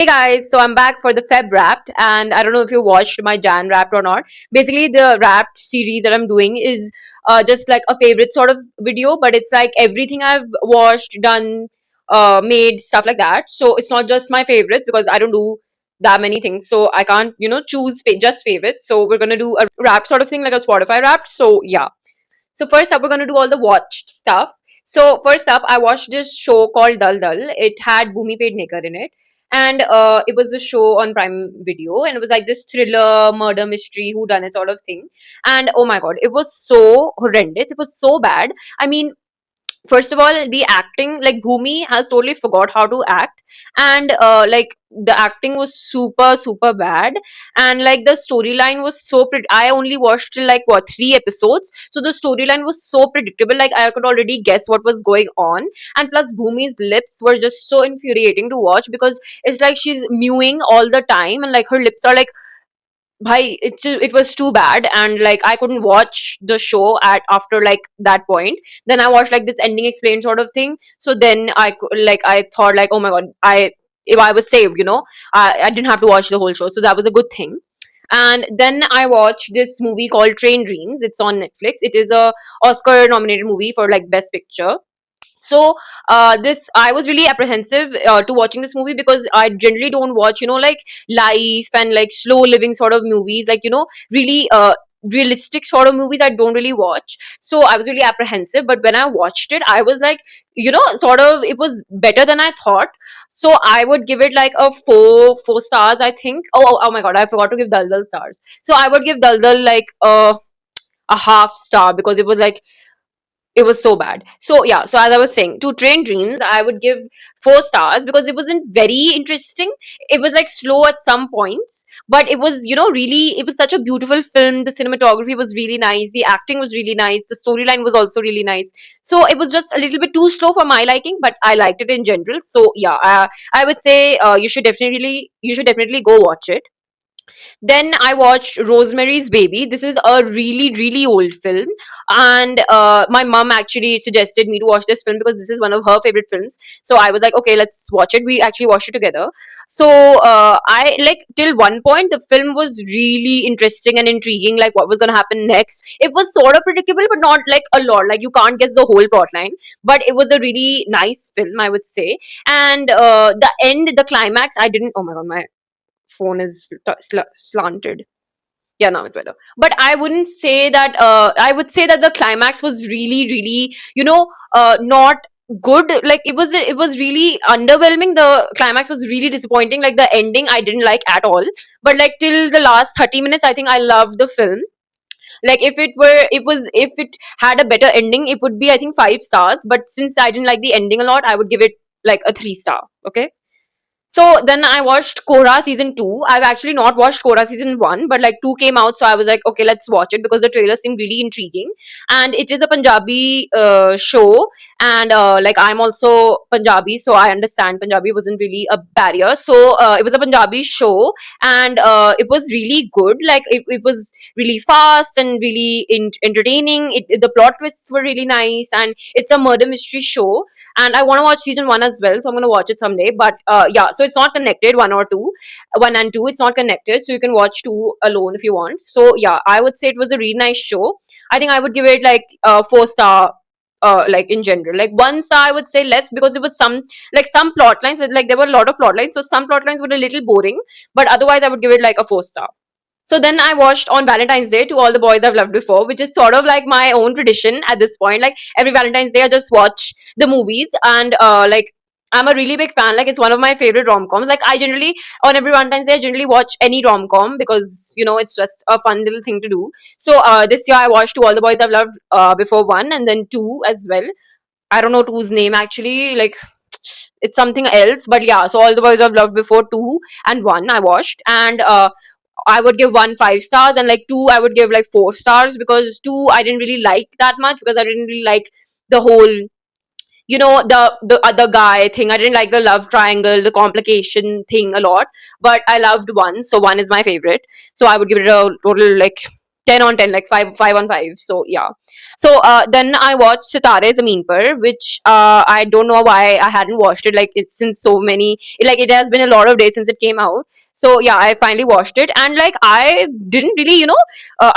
Hey guys, so I'm back for the Feb Wrapped, and I don't know if you watched my Jan Wrapped or not. Basically, the Wrapped series that I'm doing is just like a favorite sort of video, but it's like everything I've watched, done, made, stuff like that. So it's not just my favorites because I don't do that many things, so I can't, choose just favorites. So we're gonna do a Wrapped sort of thing, like a Spotify Wrapped. So yeah. So first up, we're gonna do all the watched stuff. So first up, I watched this show called Dal Dal. It had Bhumi Pednekar in it, and it was a show on Prime Video, and it was like this thriller, murder mystery, who done it sort of thing. And oh my god, it was so horrendous. It was so bad. I mean, first of all, the acting, like Bhumi has totally forgot how to act, and like the acting was super bad, and like the storyline was so I only watched till like what, 3 episodes, so the storyline was so predictable, like I could already guess what was going on. And plus Bhumi's lips were just so infuriating to watch because it's like she's mewing all the time, and like her lips are like, bhai, it was too bad, and like I couldn't watch the show at after like that point. Then I watched like this ending explained sort of thing. So then I thought like, oh my god, I if I was saved, I didn't have to watch the whole show, so that was a good thing. And then I watched this movie called Train Dreams. It's on Netflix. It is a Oscar nominated movie for like best picture. So this I was really apprehensive to watching this movie because I generally don't watch, like life and like slow living sort of movies, like really realistic sort of movies I don't really watch. So I was really apprehensive, but when I watched it, I was like, sort of, it was better than I thought. So I would give it like a four stars, I think. Oh my god, I forgot to give Dal Dal stars. So I would give Dal Dal like a half star because it was so bad. So yeah, so as I was saying, to Train Dreams, I would give 4 stars because it wasn't very interesting. It was like slow at some points, but it was, really, it was such a beautiful film. The cinematography was really nice, the acting was really nice, the storyline was also really nice. So it was just a little bit too slow for my liking, but I liked it in general. So yeah, I would say you should definitely go watch it. Then I watched Rosemary's Baby. This is a really old film, and my mom actually suggested me to watch this film because this is one of her favorite films. So I was like, okay, let's watch it. We actually watched it together. So I like, till one point the film was really interesting and intriguing, like what was gonna happen next. It was sort of predictable, but not like a lot. Like you can't guess the whole plot line, but it was a really nice film, I would say. And the end, the climax, I didn't. Oh my god, my phone is slanted. Yeah, now it's better. But I wouldn't say that. I would say that the climax was really, not good. Like it was really underwhelming. The climax was really disappointing. Like the ending, I didn't like at all. But like till the last 30 minutes, I think I loved the film. Like if it had a better ending, it would be, I think, 5 stars. But since I didn't like the ending a lot, I would give it like a 3 star. Okay. So then I watched Korra season 2. I've actually not watched Korra season 1, but like 2 came out, so I was like, okay, let's watch it because the trailer seemed really intriguing. And it is a Punjabi show, and like I'm also Punjabi, so I understand Punjabi wasn't really a barrier. So it was a Punjabi show, and it was really good. Like it was really fast and really entertaining. The plot twists were really nice, and it's a murder mystery show, and I want to watch season 1 as well, so I'm going to watch it someday. But yeah, so it's not connected, one and two, it's not connected, so you can watch two alone if you want. So yeah, I would say it was a really nice show. I think I would give it like 4 star. Like in general, like 1 star I would say less because there was some plot lines, like there were a lot of plot lines, so some plot lines were a little boring, but otherwise I would give it like a 4 star. So then I watched on Valentine's Day To All the Boys I've Loved Before, which is sort of like my own tradition at this point. Like every Valentine's Day, I just watch the movies, and like I'm a really big fan. Like it's one of my favorite rom coms. Like I generally, on every Valentine's Day, I generally watch any rom com because it's just a fun little thing to do. So this year I watched To All the Boys I've Loved Before one, and then two as well. I don't know two's name actually. Like it's something else, but yeah. So All the Boys I've Loved Before two and one I watched, and I would give one 5 stars, and like two I would give like 4 stars because two I didn't really like that much because I didn't really like the whole, the other guy thing. I didn't like the love triangle, the complication thing a lot, but I loved one, so one is my favorite. So I would give it a total like 10 on 10, like 5 on 5. So yeah. So then I watched Sitare Zameen Par, which I don't know why I hadn't watched it, like it's since so many, like it has been a lot of days since it came out. So yeah, I finally watched it, and like I didn't really,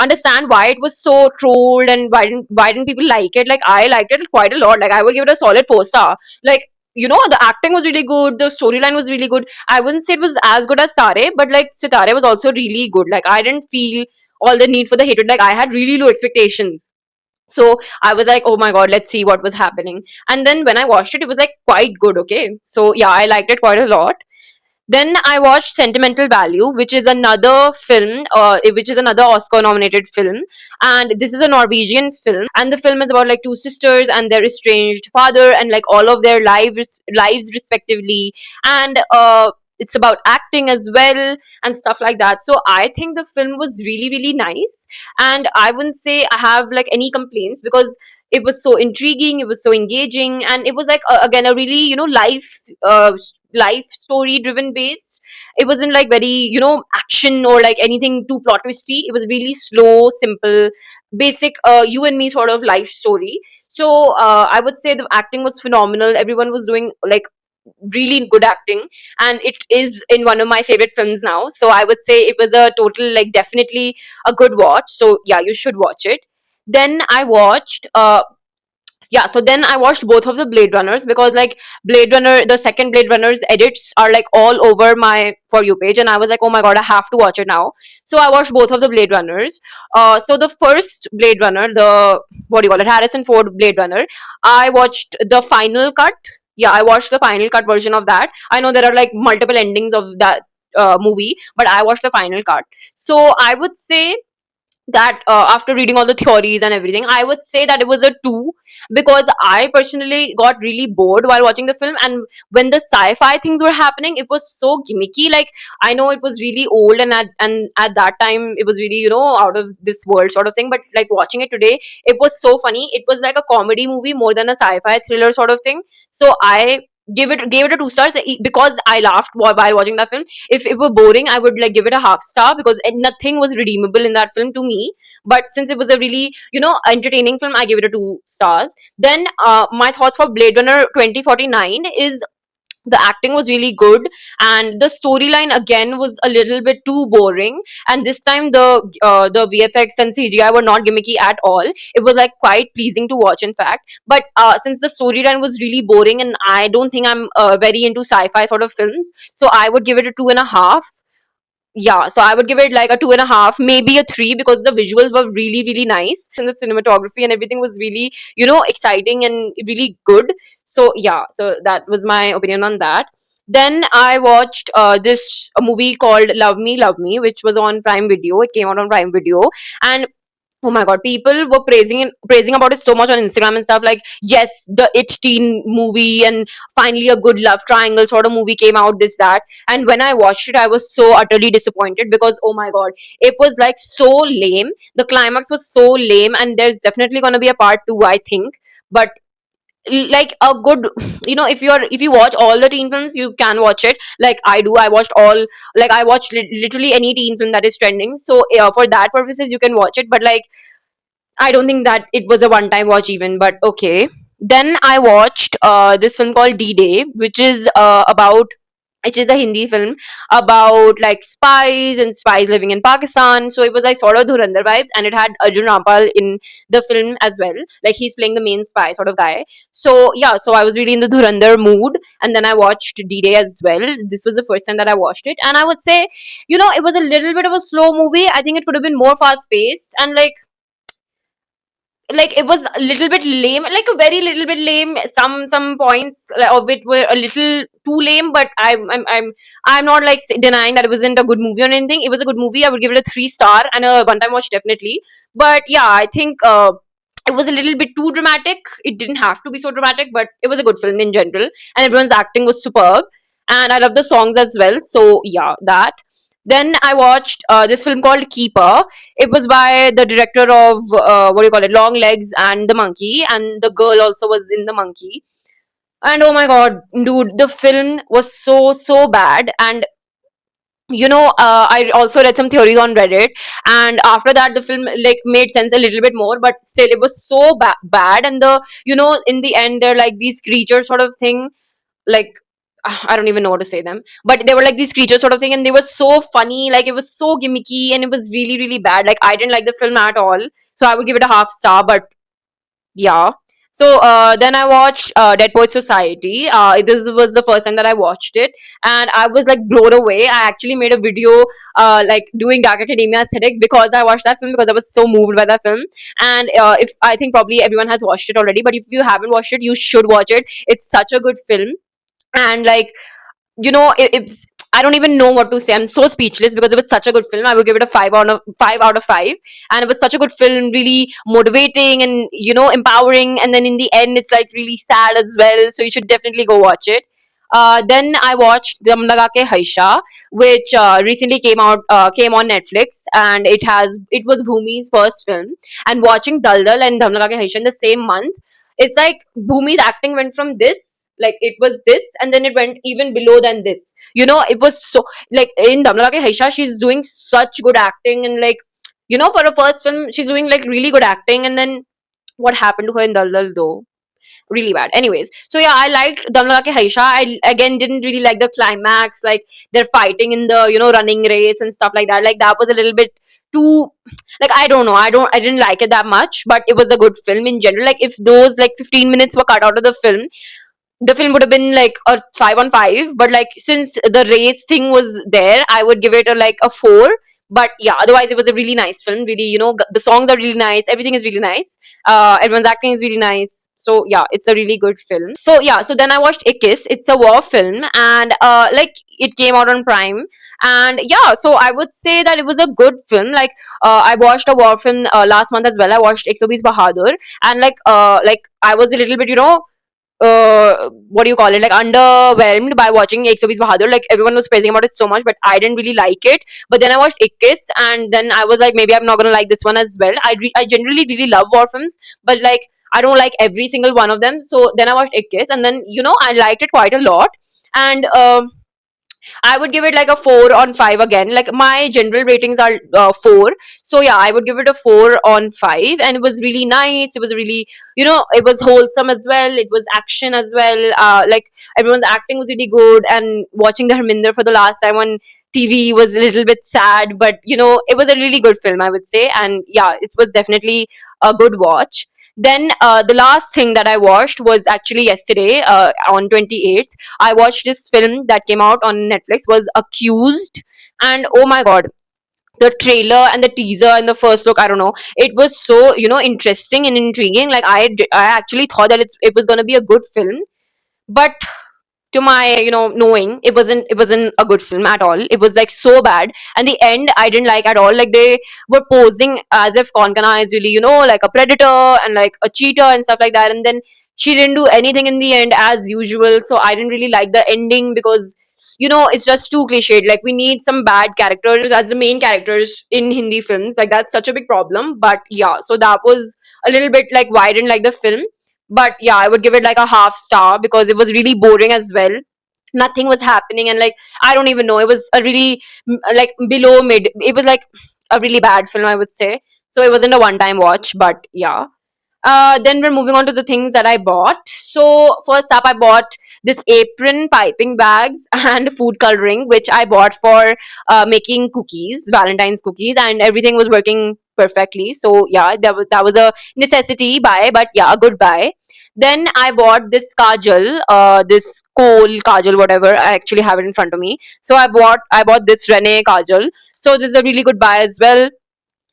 understand why it was so trolled, and why didn't people like it. Like I liked it quite a lot. Like I would give it a solid 4 star. Like, the acting was really good, the storyline was really good. I wouldn't say it was as good as Tare, but like Sitare was also really good. Like I didn't feel all the need for the hatred. Like I had really low expectations. So I was like, oh my god, let's see what was happening. And then when I watched it, it was like quite good, okay? So yeah, I liked it quite a lot. Then I watched Sentimental Value, which is another film, which is another Oscar-nominated film, and this is a Norwegian film, and the film is about like two sisters and their estranged father, and like all of their lives respectively, and it's about acting as well and stuff like that. So I think the film was really really nice, and I wouldn't say I have like any complaints, because it was so intriguing, it was so engaging, and it was like again a really life story driven based. It wasn't like very action or like anything too plot twisty. It was really slow, simple, basic, you and me sort of life story. So I would say the acting was phenomenal. Everyone was doing like really good acting, and it is in one of my favorite films now. So I would say it was a total, like, definitely a good watch. So yeah, you should watch it. Then I watched yeah, so then I watched both of the Blade Runners, because like Blade Runner, the second Blade Runner's edits are like all over my For You page, and I was like, oh my god, I have to watch it now. So I watched both of the Blade Runners. So the first Blade Runner, the, what do you call it, Harrison Ford Blade Runner, I watched the final cut. Yeah, I watched the final cut version of that. I know there are like multiple endings of that movie, but I watched the final cut. So I would say that after reading all the theories and everything, I would say that it was a 2, because I personally got really bored while watching the film. And when the sci-fi things were happening, it was so gimmicky. Like, I know it was really old, and at that time it was really out of this world sort of thing, but like watching it today, it was so funny. It was like a comedy movie more than a sci-fi thriller sort of thing. So I gave it a 2 stars, because I laughed while watching that film. If it were boring, I would like give it a half star, because nothing was redeemable in that film to me. But since it was a really entertaining film, I gave it a 2 stars. Then my thoughts for Blade Runner 2049 is, the acting was really good, and the storyline again was a little bit too boring. And this time the VFX and CGI were not gimmicky at all. It was like quite pleasing to watch, in fact. But since the storyline was really boring, and I don't think I'm very into sci-fi sort of films, so I would give it a 2.5. Yeah, so I would give it like a 2.5, maybe a 3, because the visuals were really really nice, and the cinematography and everything was really exciting and really good. So yeah, so that was my opinion on that. Then I watched this movie called Love Me Love Me, which was on Prime Video. It came out on Prime Video, and oh my god, people were praising about it so much on Instagram and stuff. Like, yes, the It teen movie, and finally a good love triangle sort of movie came out, this, that. And when I watched it, I was so utterly disappointed, because oh my god, it was like so lame. The climax was so lame, and there's definitely gonna be a part 2, I think. But like a good, if you watch all the teen films, you can watch it like I do. I watched all, like I watched literally any teen film that is trending. So for that purposes, you can watch it. But like, I don't think that it was a one time watch even, but okay. Then I watched this film called D-Day, which is a Hindi film about like spies and spies living in Pakistan. So it was like sort of Dhurandhar vibes, and it had Arjun Rampal in the film as well. Like, he's playing the main spy sort of guy. So yeah, so I was really in the Dhurandhar mood, and then I watched D-Day as well. This was the first time that I watched it, and I would say, it was a little bit of a slow movie. I think it could have been more fast paced, and like it was a little bit lame, like a very little bit lame. Some points of it were a little too lame, but I'm not like denying that it wasn't a good movie or anything. It was a good movie. I would give it a 3 star and a one time watch definitely. But yeah, I think it was a little bit too dramatic. It didn't have to be so dramatic, but it was a good film in general, and everyone's acting was superb, and I love the songs as well. So yeah, that. Then I watched this film called Keeper. It was by the director of what do you call it, Long Legs and The Monkey, and the girl also was in The Monkey. And oh my god, dude, the film was so bad, and I also read some theories on Reddit, and after that the film like made sense a little bit more, but still it was so bad. And in the end they're like these creatures sort of thing, like I don't even know how to say them, but they were like these creatures sort of thing, and they were so funny, like it was so gimmicky, and it was really really bad. Like I didn't like the film at all, so I would give it a half star. But yeah. So then I watched Dead Poets Society. This was the first time that I watched it, and I was like blown away. I actually made a video like doing Dark Academia aesthetic because I watched that film, because I was so moved by that film. And if I think probably everyone has watched it already, but if you haven't watched it, you should watch it. It's such a good film. And like it's, I don't even know what to say. I'm so speechless because it was such a good film. I would give it a 5 out of 5, and it was such a good film, really motivating and empowering. And then in the end, it's like really sad as well. So you should definitely go watch it. Then I watched Dam Laga Ke Haisha, which recently came on Netflix, and it was Bhumi's first film. And watching Dal and Dam Laga Ke Haisha in the same month, it's like Bhumi's acting went from this, like it was this, and then it went even below than this. It was so, like in Damla Ke Haisha, she's doing such good acting, and like for a first film, she's doing like really good acting. And then what happened to her in Dal though? Really bad. Anyways, so yeah, I liked Damla Ke Haisha. I again didn't really like the climax, like they're fighting in the running race and stuff like that. Like that was a little bit too, like I don't know, I didn't like it that much, but it was a good film in general. Like if those like 15 minutes were cut out of the film would have been like a 5 on 5. But like since the race thing was there, I would give it a like a 4. But yeah, otherwise it was a really nice film. Really, the songs are really nice, everything is really nice, everyone's acting is really nice. So yeah, it's a really good film. So yeah, so then I watched Ikis. It's a war film, and like it came out on Prime. And yeah, so I would say that it was a good film. Like I watched a war film last month as well. I watched 120 Bahadur, and like I was a little bit what do you call it, like underwhelmed by watching Ek Bahadur. Like everyone was praising about it so much, but I didn't really like it. But then I watched Ikkis, and then I was like, maybe I'm not gonna like this one as well. I generally really love war films, but like I don't like every single one of them. So then I watched Ikkis, and then I liked it quite a lot. And I would give it like a 4 on 5 again. Like my general ratings are 4. So yeah, I would give it a 4 on 5. And it was really nice. It was really, it was wholesome as well. It was action as well. Like everyone's acting was really good. And watching the Harminder for the last time on TV was a little bit sad. But, it was a really good film, I would say. And yeah, it was definitely a good watch. Then the last thing that I watched was actually yesterday on 28th. I watched this film that came out on Netflix, was Accused. And oh my god, the trailer and the teaser and the first look, I don't know, it was so interesting and intriguing. Like I actually thought that it was going to be a good film. But to my knowing, it wasn't a good film at all. It was like so bad, and the end I didn't like at all. Like they were posing as if Konkana is really like a predator and like a cheater and stuff like that, and then she didn't do anything in the end as usual. So I didn't really like the ending, because it's just too cliched. Like we need some bad characters as the main characters in Hindi films. Like that's such a big problem. But yeah, so that was a little bit like why I didn't like the film. But yeah, I would give it like a half star because it was really boring as well. Nothing was happening, and like I don't even know, it was a really like below mid. It was like a really bad film, I would say. So it wasn't a one time watch. But yeah, then we're moving on to the things that I bought. So first up, I bought this apron, piping bags, and food coloring, which I bought for making cookies, Valentine's cookies, and everything was working perfectly. So yeah, that was a necessity buy, but yeah, a good buy. Then I bought this kajal, this kohl kajal, whatever. I actually have it in front of me. So I bought this Rene kajal. So this is a really good buy as well.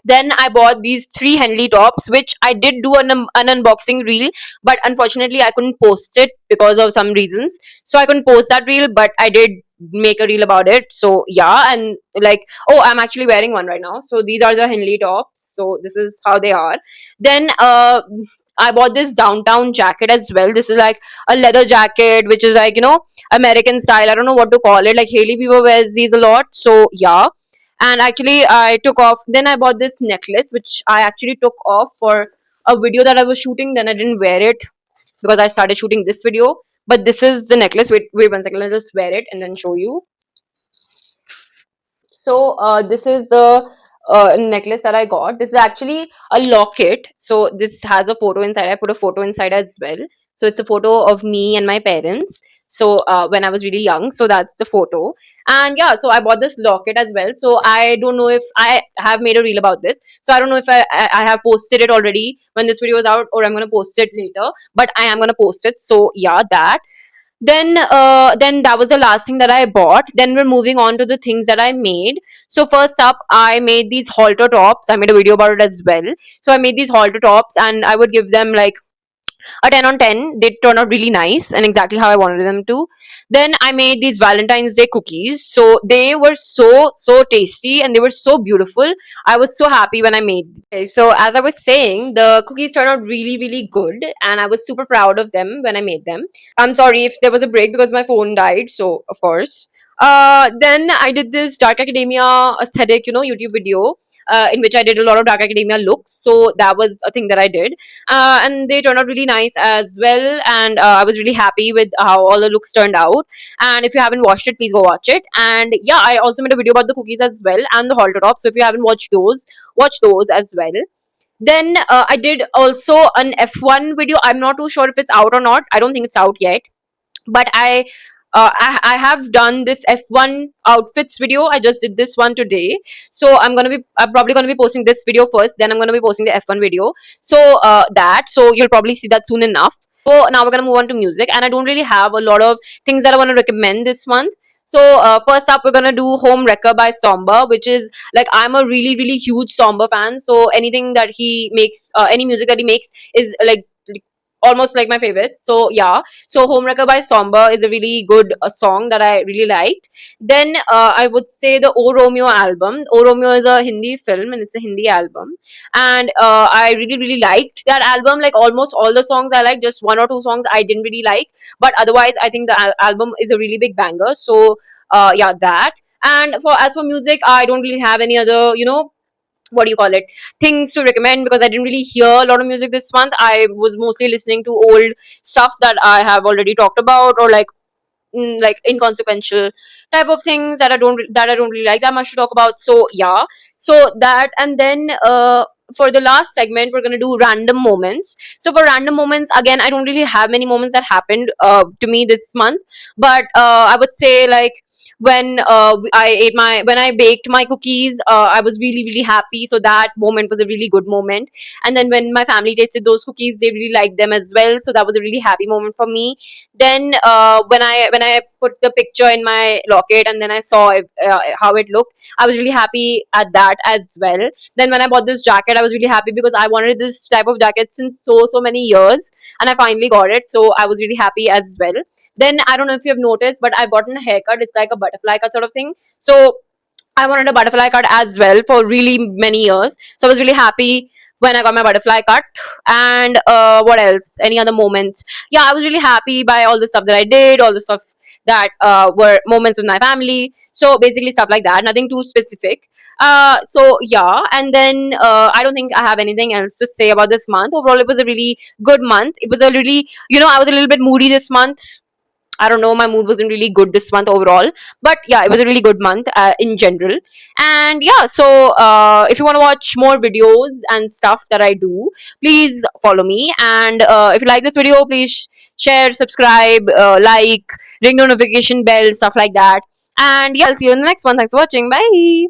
Then I bought these three Henley tops, which I did do an unboxing reel, but unfortunately I couldn't post it because of some reasons. So I couldn't post that reel, but I did make a reel about it. So yeah, and like, oh, I'm actually wearing one right now. So these are the Henley tops. So this is how they are. Then I bought this downtown jacket as well. This is like a leather jacket, which is like American style. I don't know what to call it. Like Hailey Bieber wears these a lot. So yeah, and actually I took off, then I bought this necklace which I actually took off for a video that I was shooting. Then I didn't wear it because I started shooting this video. But this is the necklace. Wait 1 second, let's just wear it and then show you. So this is the necklace that I got. This is actually a locket. So this has a photo inside. I put a photo inside as well. So it's a photo of me and my parents. So when I was really young. So that's the photo. And yeah, so I bought this locket as well. So I don't know if I have made a reel about this. So I don't know if I have posted it already when this video is out, or I'm gonna post it later. But I am gonna post it. So yeah, that. Then that was the last thing that I bought. Then we're moving on to the things that I made. So first up, I made these halter tops. I made a video about it as well. So I made these halter tops, and I would give them like a 10 on 10. They turned out really nice and exactly how I wanted them to. Then I made these Valentine's Day cookies. So they were so tasty and they were so beautiful. I was so happy when I made them. Okay, so as I was saying, the cookies turned out really good, and I was super proud of them when I made them. I'm sorry if there was a break because my phone died, so of course. Then I did this Dark Academia aesthetic, YouTube video. In which I did a lot of Dark Academia looks, so that was a thing that I did, and they turned out really nice as well. And I was really happy with how all the looks turned out. And if you haven't watched it, please go watch it. And yeah, I also made a video about the cookies as well and the halter tops. So if you haven't watched those, watch those as well. Then I did also an F1 video. I'm not too sure if it's out or not. I don't think it's out yet. But I have done this F1 outfits video. I just did this one today. So I'm probably gonna be posting this video first. Then I'm gonna be posting the F1 video. So so you'll probably see that soon enough. So now we're gonna move on to music, and I don't really have a lot of things that I want to recommend this month. So first up, we're gonna do Home Wrecker by Somber, which is like, I'm a really huge Somber fan. So anything that he makes, any music that he makes is like almost like my favorite. So yeah, so Home Wrecker by Somber is a really good song that I really liked. Then I would say the O Romeo album. O Romeo is a Hindi film and it's a Hindi album, and I really liked that album. Like almost all the songs I liked, just one or two songs I didn't really like, but otherwise I think the album is a really big banger. So yeah, that. And for as for music, I don't really have any other, what do you call it, things to recommend, because I didn't really hear a lot of music this month. I was mostly listening to old stuff that I have already talked about, or like inconsequential type of things that I don't really like that much to talk about. So yeah, so that. And then for the last segment, we're gonna do random moments. So for random moments, again, I don't really have many moments that happened to me this month, but I would say like when I baked my cookies, I was really happy. So that moment was a really good moment. And then when my family tasted those cookies, they really liked them as well. So that was a really happy moment for me. Then when I put the picture in my locket and then I saw how it looked, I was really happy at that as well. Then when I bought this jacket, I was really happy because I wanted this type of jacket since so many years, and I finally got it. So I was really happy as well. Then I don't know if you have noticed, but I've gotten a haircut. It's like a butterfly cut sort of thing. So I wanted a butterfly cut as well for really many years. So I was really happy when I got my butterfly cut. And what else? Any other moments? Yeah, I was really happy by all the stuff that I did, all the stuff that were moments with my family. So basically stuff like that. Nothing too specific. So yeah, and then I don't think I have anything else to say about this month. Overall, it was a really good month. It was a really, I was a little bit moody this month. I don't know, my mood wasn't really good this month overall. But yeah, it was a really good month in general. And yeah, so if you want to watch more videos and stuff that I do, please follow me. And if you like this video, please share, subscribe, like, ring the notification bell, stuff like that. And yeah, I'll see you in the next one. Thanks for watching. Bye.